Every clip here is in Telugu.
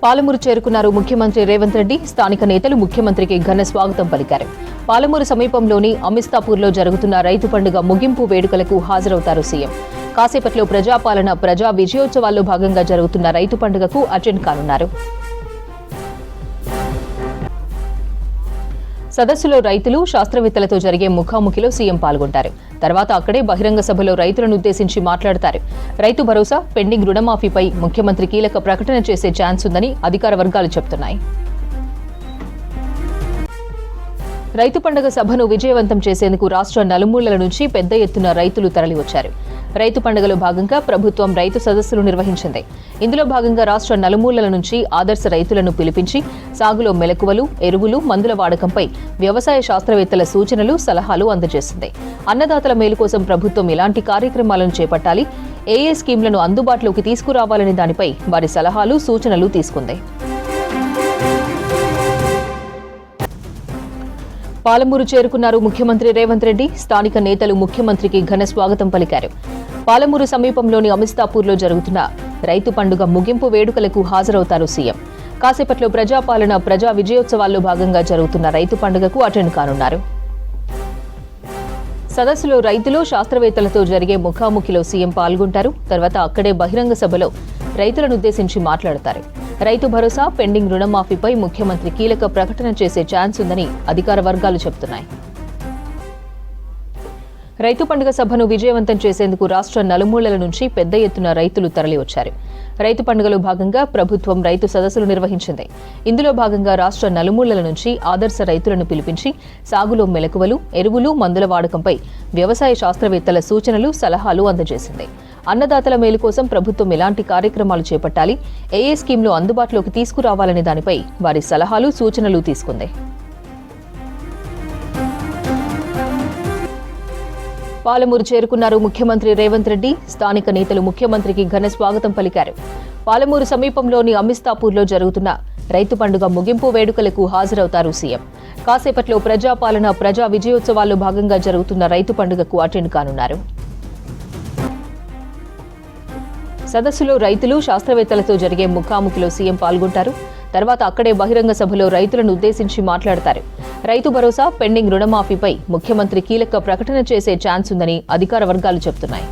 పాలమూరు చేరుకున్నారు ముఖ్యమంత్రి రేవంత్ రెడ్డి. స్థానిక నేతలు ముఖ్యమంత్రికి ఘన స్వాగతం పలికారు. పాలమూరు సమీపంలోని అమిస్తాపూర్లో జరుగుతున్న రైతు పండుగ ముగింపు వేడుకలకు హాజరవుతారు సీఎం. కాసేపట్లో ప్రజాపాలన ప్రజా విజయోత్సవాల్లో భాగంగా జరుగుతున్న రైతు పండుగకు అటెండ్ కానున్నారు. సదస్సులో రైతులు, శాస్త్రవేత్తలతో జరిగే ముఖాముఖిలో సీఎం పాల్గొంటారు. తర్వాత అక్కడే బహిరంగ సభలో రైతులను ఉద్దేశించి మాట్లాడతారు. రైతు భరోసా, పెండింగ్ రుణమాఫీపై ముఖ్యమంత్రి కీలక ప్రకటన చేసే ఛాన్స్ ఉందని అధికార వర్గాలు చెబుతున్నాయి. రైతు పండుగ సభను విజయవంతం చేసేందుకు రాష్ట్ర నలుమూలల నుంచి పెద్ద ఎత్తున రైతులు తరలివచ్చారు. రైతు పండుగలో భాగంగా ప్రభుత్వం రైతు సదస్సులు నిర్వహించింది. ఇందులో భాగంగా రాష్ట్ర నలుమూలల నుంచి ఆదర్శ రైతులను పిలిపించి సాగులో మెలకువలు, ఎరువులు, మందుల వాడకంపై వ్యవసాయ శాస్త్రవేత్తల సూచనలు, సలహాలు అందజేసింది. అన్నదాతల మేలు కోసం ప్రభుత్వం ఎలాంటి కార్యక్రమాలను చేపట్టాలి, ఏ స్కీంలను అందుబాటులోకి తీసుకురావాలనే దానిపై వారి సలహాలు, సూచనలు తీసుకుంది. పాలమూరు చేరుకున్నారు ముఖ్యమంత్రి రేవంత్ రెడ్డి. స్థానిక నేతలు ముఖ్యమంత్రికి ఘన స్వాగతం పలికారు. పాలమూరు సమీపంలోని అమిస్తాపూర్లో జరుగుతున్న రైతు పండుగ ముగింపు వేడుకలకు హాజరవుతారు సీఎం. కాసేపట్లో ప్రజాపాలన ప్రజా విజయోత్సవాల్లో భాగంగా జరుగుతున్న రైతు పండుగకు అటెండ్ కానున్నారు. సదస్సులో రైతులు, శాస్త్రవేత్తలతో జరిగే ముఖాముఖిలో సీఎం పాల్గొంటారు. తర్వాత అక్కడే బహిరంగ సభలో రైతులను ఉద్దేశించి మాట్లాడతారు. రైతు భరోసా, పెండింగ్ రుణమాఫీపై ముఖ్యమంత్రి కీలక ప్రకటన చేసే ఛాన్స్ ఉందని అధికార వర్గాలు చెబుతున్నాయి. రైతు పండుగ సభను విజయవంతం చేసేందుకు రాష్ట్ర నలుమూలల నుంచి పెద్ద ఎత్తున రైతులు తరలివచ్చారు. రైతు పండుగలో భాగంగా ప్రభుత్వం రైతు సదస్సులు నిర్వహించింది. ఇందులో భాగంగా రాష్ట్ర నలుమూలల నుంచి ఆదర్శ రైతులను పిలిపించి సాగులో మెలకువలు, ఎరువులు, మందుల వాడకంపై వ్యవసాయ శాస్త్రవేత్తల సూచనలు, సలహాలు అందజేసింది. అన్నదాతల మేలు కోసం ప్రభుత్వం ఎలాంటి కార్యక్రమాలు చేపట్టాలి, ఏ స్కీంలు అందుబాటులోకి తీసుకురావాలనే దానిపై వారి సలహాలు, సూచనలు తీసుకుంది. పాలమూరు చేరుకున్నారు ముఖ్యమంత్రి రేవంత్ రెడ్డి. స్థానిక నేతలు ముఖ్యమంత్రికి ఘన స్వాగతం పలికారు. పాలమూరు సమీపంలోని అమిస్తాపూర్లో జరుగుతున్న రైతు పండుగ ముగింపు వేడుకలకు హాజరవుతారు సీఎం. కాసేపట్లో ప్రజాపాలన ప్రజా విజయోత్సవాల్లో భాగంగా జరుగుతున్న రైతు పండుగకు అటెండ్ కానున్నారు. సదస్సులో రైతులు, శాస్త్రవేత్తలతో జరిగే ముఖాముఖిలో సీఎం పాల్గొంటారు. తర్వాత అక్కడే బహిరంగ సభలో రైతులను ఉద్దేశించి మాట్లాడతారు. రైతు భరోసా, పెండింగ్ రుణమాఫీపై ముఖ్యమంత్రి కీలక ప్రకటన చేసే ఛాన్స్ ఉందని అధికార వర్గాలు చెబుతున్నాయి.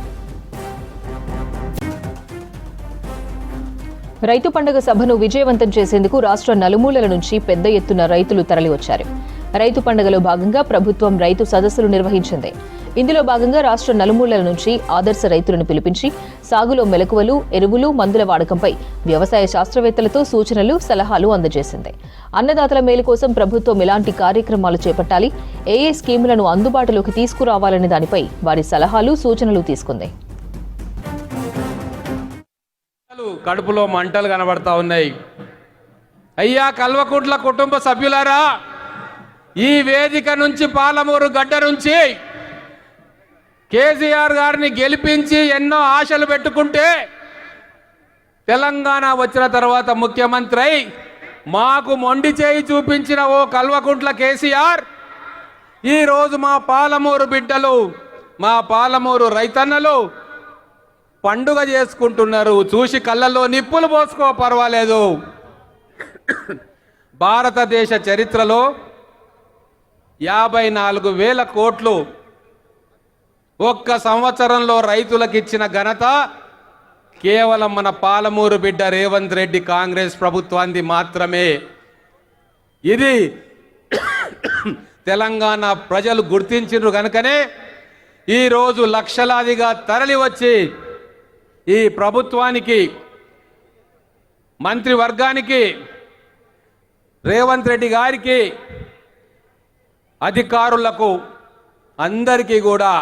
రైతు పండుగ సభను విజయవంతం చేసేందుకు రాష్ట్ర నలుమూలల నుంచి పెద్ద ఎత్తున రైతులు తరలివచ్చారు. రైతు పండుగలో భాగంగా ప్రభుత్వం రైతు సదస్సులు నిర్వహించింది. ఇందులో భాగంగా రాష్ట్ర నలుమూలల నుంచి ఆదర్శ రైతులను పిలిపించి సాగులో మెలకువలు, ఎరువులు, మందుల వాడకంపై వ్యవసాయ శాస్త్రవేత్తలతో సూచనలు, సలహాలు అందజేసింది. అన్నదాతల మేలు కోసం ప్రభుత్వం ఎలాంటి కార్యక్రమాలు చేపట్టాలి, ఏ స్కీములను అందుబాటులోకి తీసుకురావాలనే దానిపై వారి సలహాలు, సూచనలు తీసుకుంది. కడుపులో మంటలు కనబడతా ఉన్నాయి. అయ్యా కల్వకుంట్ల కుటుంబ సభ్యులారా, ఈ వేదిక నుంచి, పాలమూరు గడ్డ నుంచి కేసీఆర్ గారిని గెలిపించి ఎన్నో ఆశలు పెట్టుకుంటే తెలంగాణ వచ్చిన తర్వాత ముఖ్యమంత్రి మాకు మొండి చేయి చూపించిన ఓ కల్వకుంట్ల కేసీఆర్ ఈరోజు మా పాలమూరు బిడ్డలు, మా పాలమూరు రైతన్నలు పండుగ చేసుకుంటున్నారు. చూసి కళ్ళల్లో నిప్పులు పోసుకో పర్వాలేదు. భారతదేశ చరిత్రలో 54,000 కోట్లు ఒక్క సంవత్సరంలో రైతులకు ఇచ్చిన ఘనత కేవలం మన పాలమూరు బిడ్డ రేవంత్ రెడ్డి కాంగ్రెస్ ప్రభుత్వాన్ని మాత్రమే. ఇది తెలంగాణ ప్రజలు గుర్తించారు కనుకనే ఈరోజు లక్షలాదిగా తరలి వచ్చి ఈ ప్రభుత్వానికి, మంత్రివర్గానికి, రేవంత్ రెడ్డి గారికి, అధికారులకు అందరికీ కూడా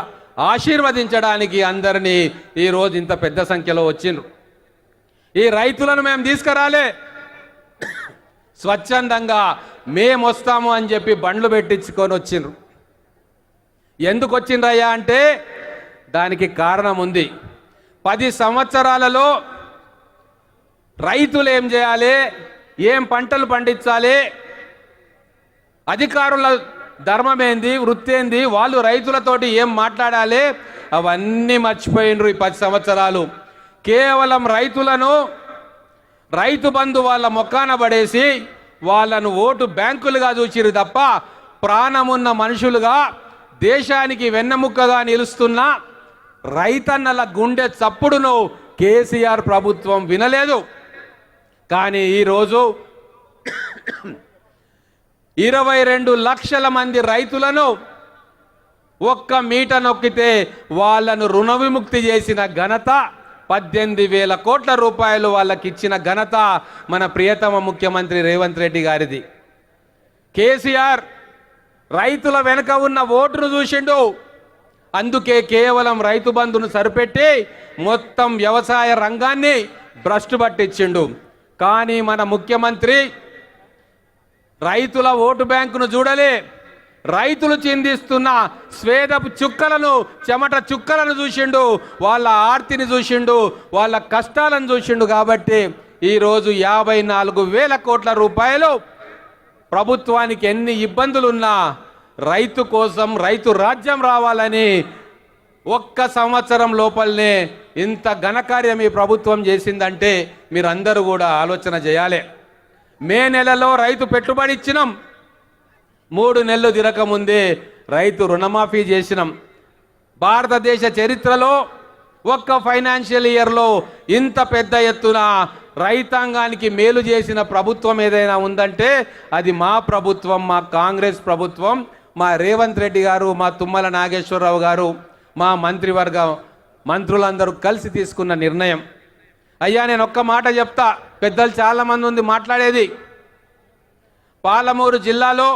ఆశీర్వదించడానికి అందరినీ ఈరోజు ఇంత పెద్ద సంఖ్యలో వచ్చిండ్రు. ఈ రైతులను మేము తీసుకురాలే, స్వచ్ఛందంగా మేము వస్తాము అని చెప్పి బండ్లు పెట్టించుకొని వచ్చిండ్రు. ఎందుకు వచ్చిండ్రయ్యా అంటే దానికి కారణం ఉంది. 10 సంవత్సరాలలో రైతులు ఏం చేయాలి, ఏం పంటలు పండించాలి, అధికారుల ధర్మం ఏంది, వృత్తి ఏంది, వాళ్ళు రైతులతోటి ఏం మాట్లాడాలి, అవన్నీ మర్చిపోయినరు. ఈ 10 సంవత్సరాలు కేవలం రైతులను రైతు బంధు వాళ్ళ మొక్కాన పడేసి వాళ్ళను ఓటు బ్యాంకులుగా చూసిరు తప్ప ప్రాణమున్న మనుషులుగా దేశానికి వెన్నెముక్కగా నిలుస్తున్న రైతన్నల గుండె చప్పుడును కేసీఆర్ ప్రభుత్వం వినలేదు. కానీ ఈరోజు 22 లక్షల మంది రైతులను ఒక్క మీట నొక్కితే వాళ్ళను రుణ విముక్తి చేసిన ఘనత 18,000 కోట్ల రూపాయలు వాళ్ళకి ఇచ్చిన ఘనత మన ప్రియతమ ముఖ్యమంత్రి రేవంత్ రెడ్డి గారిది. కేసీఆర్ రైతుల వెనుక ఉన్న ఓటును చూసిండు. అందుకే కేవలం రైతు బంధును సరిపెట్టి మొత్తం వ్యవసాయ రంగాన్ని భ్రష్టు పట్టించిండు. కానీ మన ముఖ్యమంత్రి రైతుల ఓటు బ్యాంకును చూడలే, రైతులు చిందిస్తున్న స్వేదపు చుక్కలను, చెమట చుక్కలను చూసిండు, వాళ్ళ ఆర్తిని చూసిండు, వాళ్ళ కష్టాలను చూసిండు. కాబట్టి ఈరోజు 54,000 కోట్ల రూపాయలు ప్రభుత్వానికి ఎన్ని ఇబ్బందులున్నా రైతు కోసం రైతు రాజ్యం రావాలని ఒక్క సంవత్సరం లోపలనే ఇంత ఘనకార్యం ఈ ప్రభుత్వం చేసిందంటే మీరందరూ కూడా ఆలోచన చేయాలి. మే నెలలో రైతు పెట్టుబడి ఇచ్చినాం, 3 నెలలు తిరగకముందే రైతు రుణమాఫీ చేసినాం. భారతదేశ చరిత్రలో ఒక్క ఫైనాన్షియల్ ఇయర్లో ఇంత పెద్ద ఎత్తున రైతాంగానికి మేలు చేసిన ప్రభుత్వం ఏదైనా ఉందంటే అది మా ప్రభుత్వం, మా కాంగ్రెస్ ప్రభుత్వం, మా రేవంత్ రెడ్డి గారు, మా తుమ్మల నాగేశ్వరరావు గారు, మా మంత్రివర్గం మంత్రులందరూ కలిసి తీసుకున్న నిర్ణయం. అయ్యా నేను ఒక్క మాట చెప్తా, పెద్దలు చాలామంది ఉంది మాట్లాడేది. పాలమూరు జిల్లాలో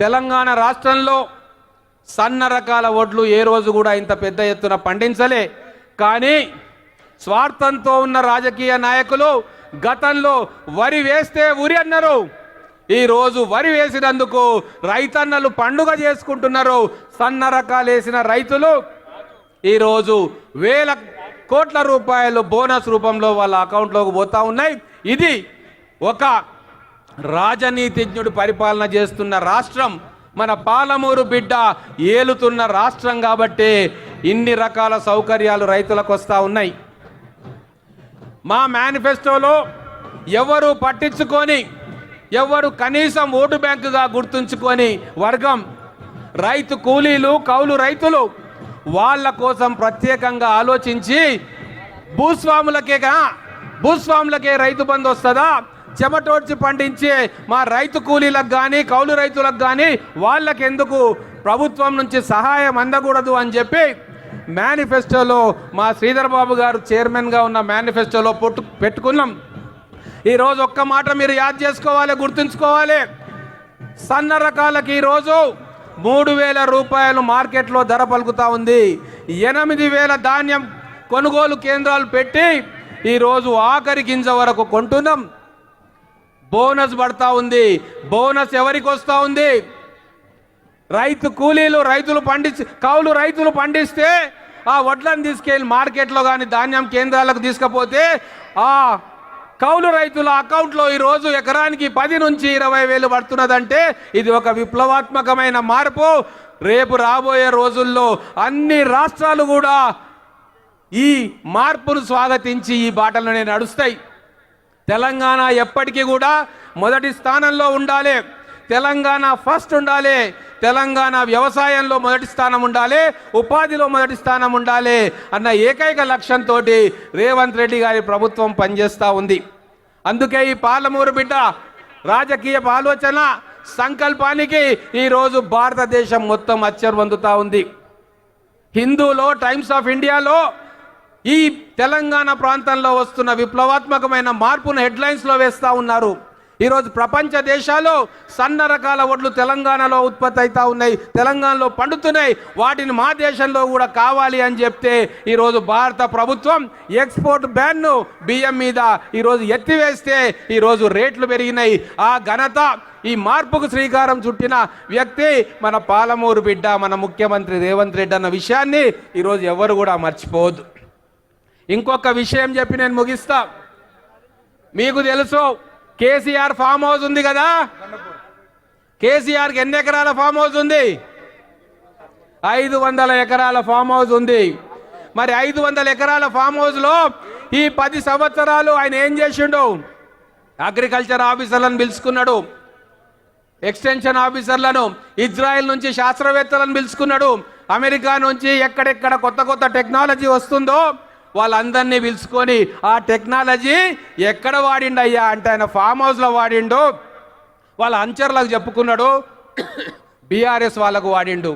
తెలంగాణ రాష్ట్రంలో సన్న రకాల వడ్లు ఏ రోజు కూడా ఇంత పెద్ద ఎత్తున పండించలే. కానీ స్వార్థంతో ఉన్న రాజకీయ నాయకులు గతంలో వరి వేస్తే ఉరి అన్నారు. ఈరోజు వరి వేసినందుకు రైతన్నలు పండుగ చేసుకుంటున్నారు. సన్న రకాలు వేసిన రైతులు ఈరోజు 1,000 కోట్ల రూపాయలు బోనస్ రూపంలో వాళ్ళ అకౌంట్లోకి పోతా ఉన్నాయి. ఇది ఒక రాజనీతిజ్ఞుడు పరిపాలన చేస్తున్న రాష్ట్రం, మన పాలమూరు బిడ్డ ఏలుతున్న రాష్ట్రం. కాబట్టి ఇన్ని రకాల సౌకర్యాలు రైతులకు వస్తూ ఉన్నాయి. మా మేనిఫెస్టోలో ఎవరు పట్టించుకొని, ఎవరు కనీసం ఓటు బ్యాంకుగా గుర్తుంచుకొని వర్గం రైతు కూలీలు, కౌలు రైతులు వాళ్ళ కోసం ప్రత్యేకంగా ఆలోచించి భూస్వాములకే రైతు బంధు వస్తుందా, చెమటోడ్చి పండించే మా రైతు కూలీలకు కానీ కౌలు రైతులకు కానీ వాళ్ళకెందుకు ప్రభుత్వం నుంచి సహాయం అందకూడదు అని చెప్పి మేనిఫెస్టోలో మా శ్రీధర్ బాబు గారు చైర్మన్గా ఉన్న మేనిఫెస్టోలో పెట్టుకున్నాం. ఈరోజు ఒక్క మాట మీరు యాద్ చేసుకోవాలి, గుర్తుంచుకోవాలి. సన్న రకాలకి ఈరోజు 3,000 రూపాయలు మార్కెట్లో ధర పలుకుతా ఉంది. 8,000 ధాన్యం కొనుగోలు కేంద్రాలు పెట్టి ఈరోజు ఆఖరి గింజ వరకు కొంటున్నాం. బోనస్ పడతా ఉంది. బోనస్ ఎవరికి వస్తూ ఉంది? రైతు కూలీలు, కౌలు రైతులు పండిస్తే ఆ వడ్లను తీసుకెళ్ళి మార్కెట్లో కానీ ధాన్యం కేంద్రాలకు తీసుకపోతే ఆ కౌలు రైతుల అకౌంట్లో ఈరోజు ఎకరానికి 10 నుంచి 20,000 పడుతున్నదంటే ఇది ఒక విప్లవాత్మకమైన మార్పు. రేపు రాబోయే రోజుల్లో అన్ని రాష్ట్రాలు కూడా ఈ మార్పును స్వాగతించి ఈ బాటలోనే నడుస్తాయి. తెలంగాణ ఎప్పటికీ కూడా మొదటి స్థానంలో ఉండాలి. తెలంగాణ ఫస్ట్ ఉండాలి. తెలంగాణ వ్యవసాయంలో మొదటి స్థానం ఉండాలి, ఉపాధిలో మొదటి స్థానం ఉండాలి అన్న ఏకైక లక్ష్యంతో రేవంత్ రెడ్డి గారి ప్రభుత్వం పనిచేస్తూ ఉంది. అందుకే ఈ పాలమూరు బిడ్డ రాజకీయ ఆలోచన సంకల్పానికి ఈరోజు భారతదేశం మొత్తం అచ్చరు పొందుతూ ఉంది. హిందూలో, టైమ్స్ ఆఫ్ ఇండియాలో ఈ తెలంగాణ ప్రాంతంలో వస్తున్న విప్లవాత్మకమైన మార్పును హెడ్లైన్స్లో వేస్తూ ఉన్నారు. ఈరోజు ప్రపంచ దేశాలు సన్న రకాల వడ్లు తెలంగాణలో ఉత్పత్తి అవుతూ ఉన్నాయి, తెలంగాణలో పండుతున్నాయి. వాటిని మా దేశంలో కూడా కావాలి అని చెప్తే ఈరోజు భారత ప్రభుత్వం ఎక్స్పోర్ట్ బ్యాన్ను బియ్యం మీద ఈరోజు ఎత్తివేస్తే ఈరోజు రేట్లు పెరిగినాయి. ఆ ఘనత, ఈ మార్పుకు శ్రీకారం చుట్టిన వ్యక్తి మన పాలమూరు బిడ్డ, మన ముఖ్యమంత్రి రేవంత్ రెడ్డి అన్న విషయాన్ని ఈరోజు ఎవరు కూడా మర్చిపోవద్దు. ఇంకొక విషయం చెప్పి నేను ముగిస్తా. మీకు తెలుసు కేసీఆర్ ఫామ్ హౌస్ ఉంది కదా, కేసీఆర్కి ఎన్ని ఎకరాల ఫామ్ హౌస్ ఉంది? 500 ఎకరాల ఫామ్ హౌస్ ఉంది. మరి 500 ఎకరాల ఫామ్ హౌస్లో ఈ 10 సంవత్సరాలు ఆయన ఏం చేసిండు? అగ్రికల్చర్ ఆఫీసర్లను పిలుచుకున్నాడు, ఎక్స్టెన్షన్ ఆఫీసర్లను, ఇజ్రాయెల్ నుంచి శాస్త్రవేత్తలను పిలుచుకున్నాడు, అమెరికా నుంచి ఎక్కడెక్కడ కొత్త కొత్త టెక్నాలజీ వస్తుందో వాళ్ళందరినీ పిలుచుకొని ఆ టెక్నాలజీ ఎక్కడ వాడిండయ్యా అంటే ఆయన ఫామ్ హౌస్లో వాడిండు, వాళ్ళ అంచర్లకు చెప్పుకున్నాడు, బీఆర్ఎస్ వాళ్ళకు వాడిండు.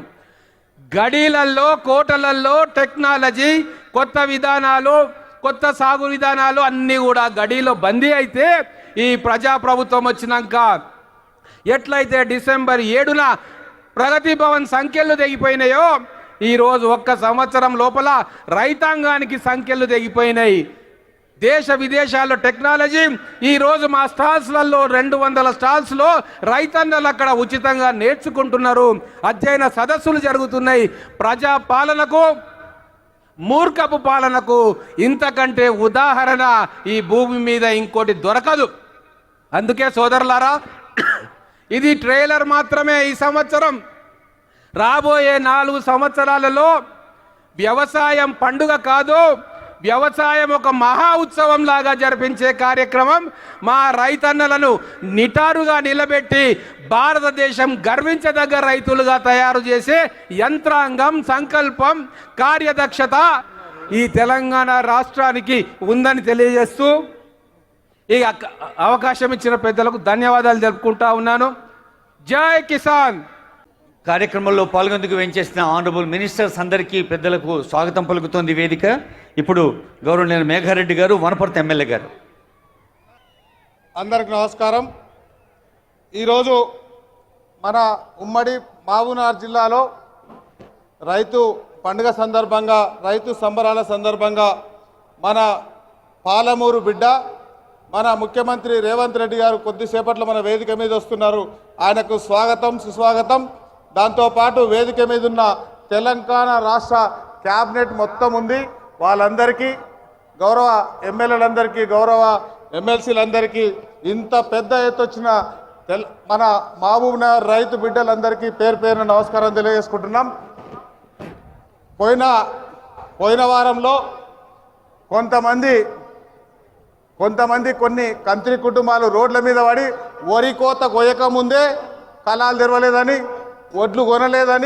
గడీలల్లో కోటలల్లో టెక్నాలజీ, కొత్త విధానాలు, కొత్త సాగు విధానాలు అన్నీ కూడా గడీలో బందీ అయితే ఈ ప్రజాప్రభుత్వం వచ్చినాక ఎట్లయితే డిసెంబర్ 7న ప్రగతి భవన్ సంఖ్యలు తెగిపోయినాయో ఈరోజు ఒక్క సంవత్సరం లోపల రైతాంగానికి సంఖ్యలు తెగిపోయినాయి. దేశ విదేశాల్లో టెక్నాలజీ ఈరోజు మా స్టాల్స్లలో 200 స్టాల్స్లో రైతన్నలు అక్కడ ఉచితంగా నేర్చుకుంటున్నారు. అధ్యయన సదస్సులు జరుగుతున్నాయి. ప్రజా పాలనకు, మూర్ఖపు పాలనకు ఇంతకంటే ఉదాహరణ ఈ భూమి మీద ఇంకోటి దొరకదు. అందుకే సోదరులారా, ఇది ట్రైలర్ మాత్రమే. ఈ సంవత్సరం రాబోయే 4 సంవత్సరాలలో వ్యవసాయం పండుగ కాదు, వ్యవసాయం ఒక మహా ఉత్సవం లాగా జరిపించే కార్యక్రమం మా రైతన్నలను నిటారుగా నిలబెట్టి భారతదేశం గర్వించదగ్గ రైతులుగా తయారు చేసే యంత్రాంగం, సంకల్పం, కార్యదక్షత ఈ తెలంగాణ రాష్ట్రానికి ఉందని తెలియజేస్తూ ఈ అవకాశం ఇచ్చిన పెద్దలకు ధన్యవాదాలు తెలుపుకుంటా ఉన్నాను. జై కిసాన్. కార్యక్రమంలో పాల్గొందుకు వెంచేసిన ఆనరబుల్ మినిస్టర్స్ అందరికీ పెద్దలకు స్వాగతం పలుకుతోంది వేదిక. ఇప్పుడు గౌరవనీయ మేఘారెడ్డి గారు, వనపర్తి ఎమ్మెల్యే గారు. అందరికి నమస్కారం. ఈరోజు మన ఉమ్మడి మహబూబ్నగర్ జిల్లాలో రైతు పండుగ సందర్భంగా, రైతు సంబరాల సందర్భంగా మన పాలమూరు బిడ్డ మన ముఖ్యమంత్రి రేవంత్ రెడ్డి గారు కొద్దిసేపట్లో మన వేదిక మీద వస్తున్నారు. ఆయనకు స్వాగతం, సుస్వాగతం. దాంతోపాటు వేదిక మీద ఉన్న తెలంగాణ రాష్ట్ర క్యాబినెట్ మొత్తం ఉంది. వాళ్ళందరికీ, గౌరవ ఎమ్మెల్యేలందరికీ, గౌరవ ఎమ్మెల్సీలందరికీ, ఇంత పెద్ద ఎత్తొచ్చిన మన మహబూబ్నగర్ రైతు బిడ్డలందరికీ పేరు పేరున నమస్కారం తెలియజేసుకుంటున్నాం. పోయిన వారంలో కొన్ని కంత్రి కుటుంబాలు రోడ్ల మీద పడి వరి కోత కొయ్యక ముందే కళాలు తెరవలేదని, ఒడ్లు కొనలేదని